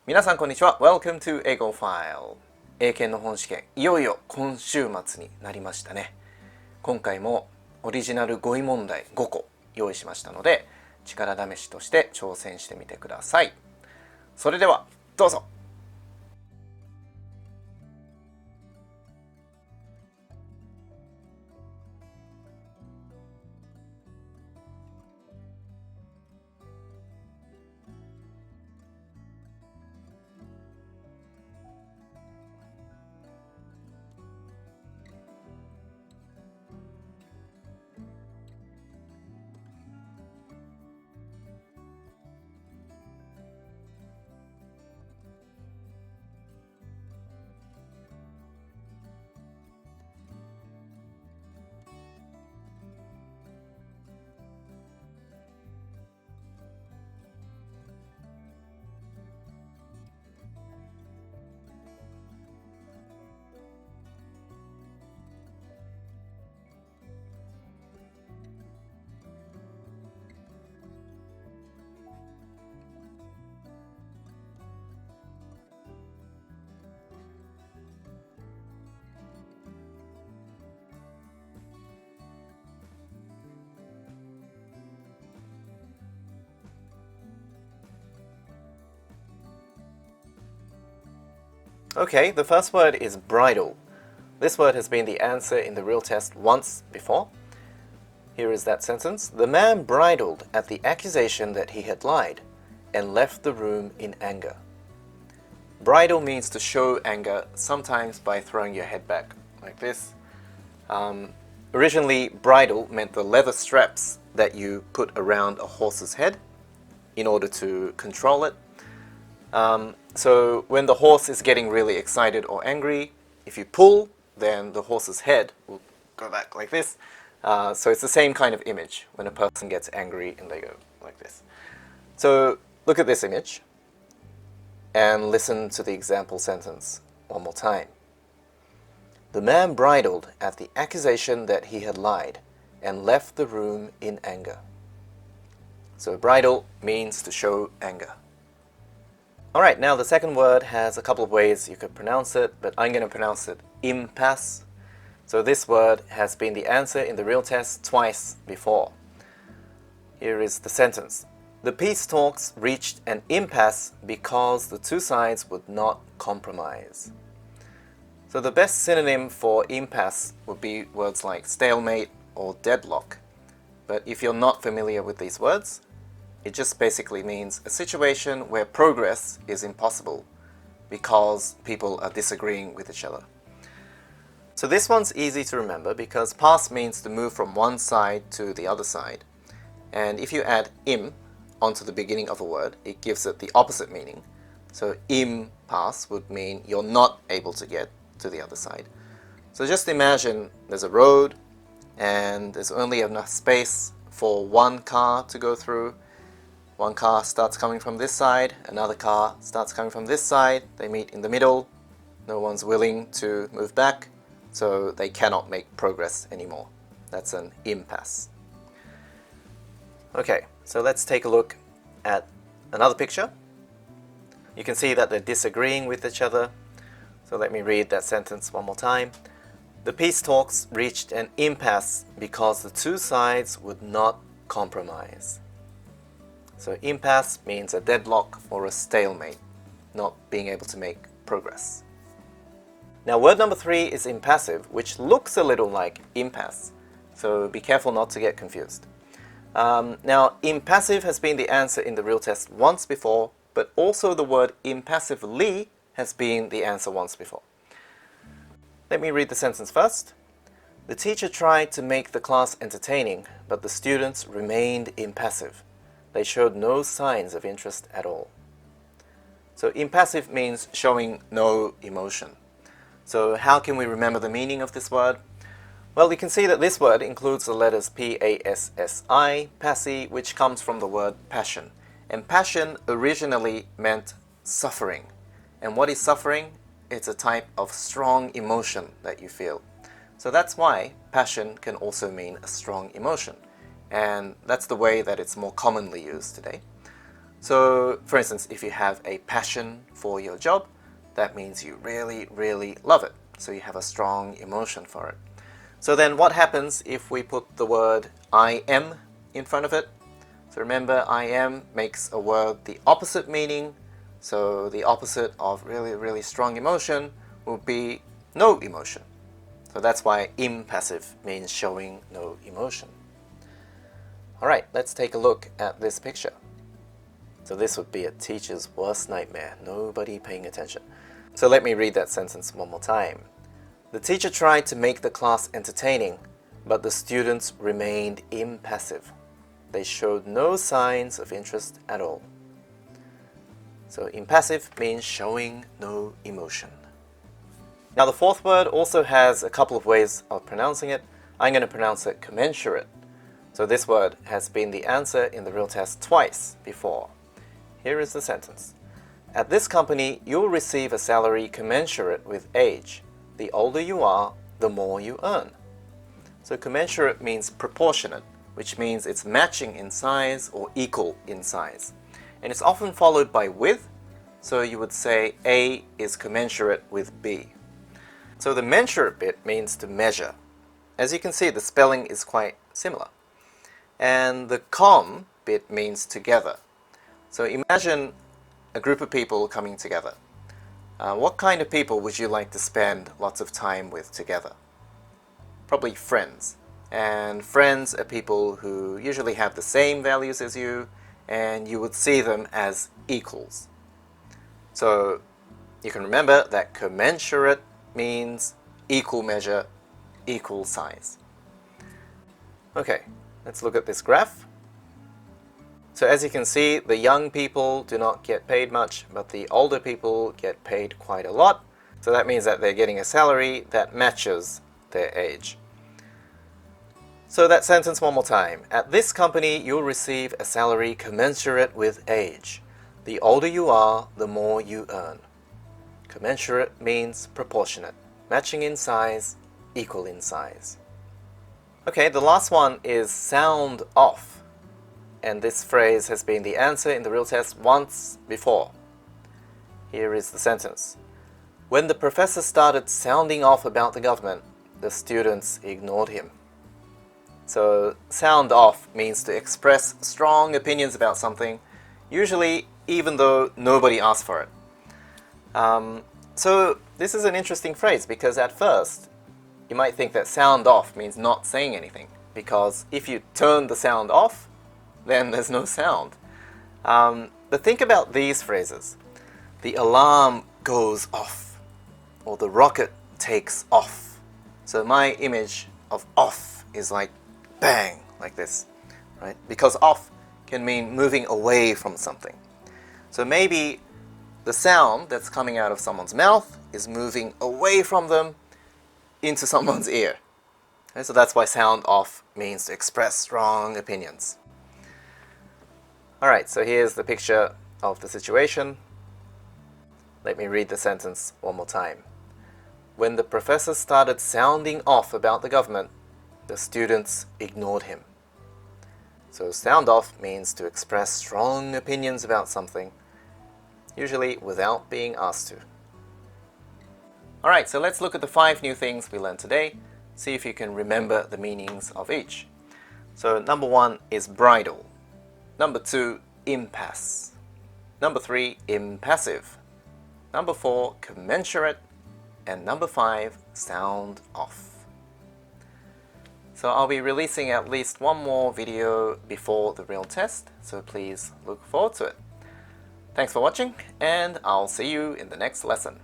皆さんこんにちは。Welcome to 英語ファイル。英検の本試験、いよいよ今週末になりましたね。今回もオリジナル語彙問題5個用意しましたので、力試しとして挑戦してみてください。それではどうぞ。Okay, the first word is bridal. This word has been the answer in the real test once before. Here is that sentence. The man bridled at the accusation that he had lied and left the room in anger. Bridle means to show anger, sometimes by throwing your head back like this. Originally, bridle meant the leather straps that you put around a horse's head in order to control it. So when the horse is getting really excited or angry, if you pull, then the horse's head will go back like this. So it's the same kind of image when a person gets angry and they go like this. So look at this image and listen to the example sentence one more time. The man bridled at the accusation that he had lied and left the room in anger. So bridle means to show anger. Alright, now the second word has a couple of ways you could pronounce it, but I'm going to pronounce it impasse. So this word has been the answer in the real test twice before. Here is the sentence. The peace talks reached an impasse because the two sides would not compromise. So the best synonym for impasse would be words like stalemate or deadlock. But if you're not familiar with these words, it just basically means a situation where progress is impossible because people are disagreeing with each other. So this one's easy to remember because pass means to move from one side to the other side. And if you add im onto the beginning of a word, it gives it the opposite meaning. So impasse would mean you're not able to get to the other side. So just imagine there's a road and there's only enough space for one car to go through. One car starts coming from this side, another car starts coming from this side, they meet in the middle, no one's willing to move back, so they cannot make progress anymore. That's an impasse. Okay, so let's take a look at another picture. You can see that they're disagreeing with each other, so let me read that sentence one more time. The peace talks reached an impasse because the two sides would not compromise. So impasse means a deadlock or a stalemate, not being able to make progress. Now word number 3 is impassive, which looks a little like impasse, so be careful not to get confused. Now impassive has been the answer in the real test once before, but also the word impassively has been the answer once before. Let me read the sentence first. The teacher tried to make the class entertaining, but the students remained impassive. They showed no signs of interest at all. So impassive means showing no emotion. So how can we remember the meaning of this word? Well, you can see that this word includes the letters P-A-S-S-I, passi, which comes from the word passion. And passion originally meant suffering. And what is suffering? It's a type of strong emotion that you feel. So that's why passion can also mean a strong emotion. And that's the way that it's more commonly used today. So, for instance, if you have a passion for your job, that means you really, really love it. So you have a strong emotion for it. So then what happens if we put the word I am in front of it? So remember, I am makes a word the opposite meaning. So the opposite of really, really strong emotion will be no emotion. So that's why impassive means showing no emotion. Alright, let's take a look at this picture. So this would be a teacher's worst nightmare, nobody paying attention. So let me read that sentence one more time. The teacher tried to make the class entertaining, but the students remained impassive. They showed no signs of interest at all. So impassive means showing no emotion. Now the fourth word also has a couple of ways of pronouncing it. I'm going to pronounce it commensurate. So this word has been the answer in the real test twice before. Here is the sentence. At this company, you'll receive a salary commensurate with age. The older you are, the more you earn. So commensurate means proportionate, which means it's matching in size or equal in size. And it's often followed by with, so you would say A is commensurate with B. So the mensurate bit means to measure. As you can see, the spelling is quite similar. And the com bit means together. So imagine a group of people coming together. What kind of people would you like to spend lots of time with together? Probably friends. And friends are people who usually have the same values as you, and you would see them as equals. So you can remember that commensurate means equal measure, equal size. Okay, let's look at this graph. So as you can see, the young people do not get paid much, but the older people get paid quite a lot. So that means that they're getting a salary that matches their age. So that sentence one more time. At this company, you'll receive a salary commensurate with age. The older you are, the more you earn. Commensurate means proportionate, matching in size, equal in size. Okay, the last one is sound off. And this phrase has been the answer in the real test once before. Here is the sentence. When the professor started sounding off about the government, the students ignored him. So sound off means to express strong opinions about something, usually even though nobody asked for it. So this is an interesting phrase because at first you might think that sound off means not saying anything, because if you turn the sound off, then there's no sound. But think about these phrases. The alarm goes off, or the rocket takes off. So my image of off is like bang, like this, right? Because off can mean moving away from something. So maybe the sound that's coming out of someone's mouth is moving away from them into someone's ear. Okay, so that's why sound off means to express strong opinions. Alright, so here's the picture of the situation. Let me read the sentence one more time. When the professor started sounding off about the government, the students ignored him. So sound off means to express strong opinions about something, usually without being asked to. Alright, so let's look at the 5 new things we learned today. See if you can remember the meanings of each. So number 1 is bridal. Number 2, impasse. Number 3, impassive. Number 4, commensurate. And number 5, sound off. So I'll be releasing at least one more video before the real test, so please look forward to it. Thanks for watching, and I'll see you in the next lesson.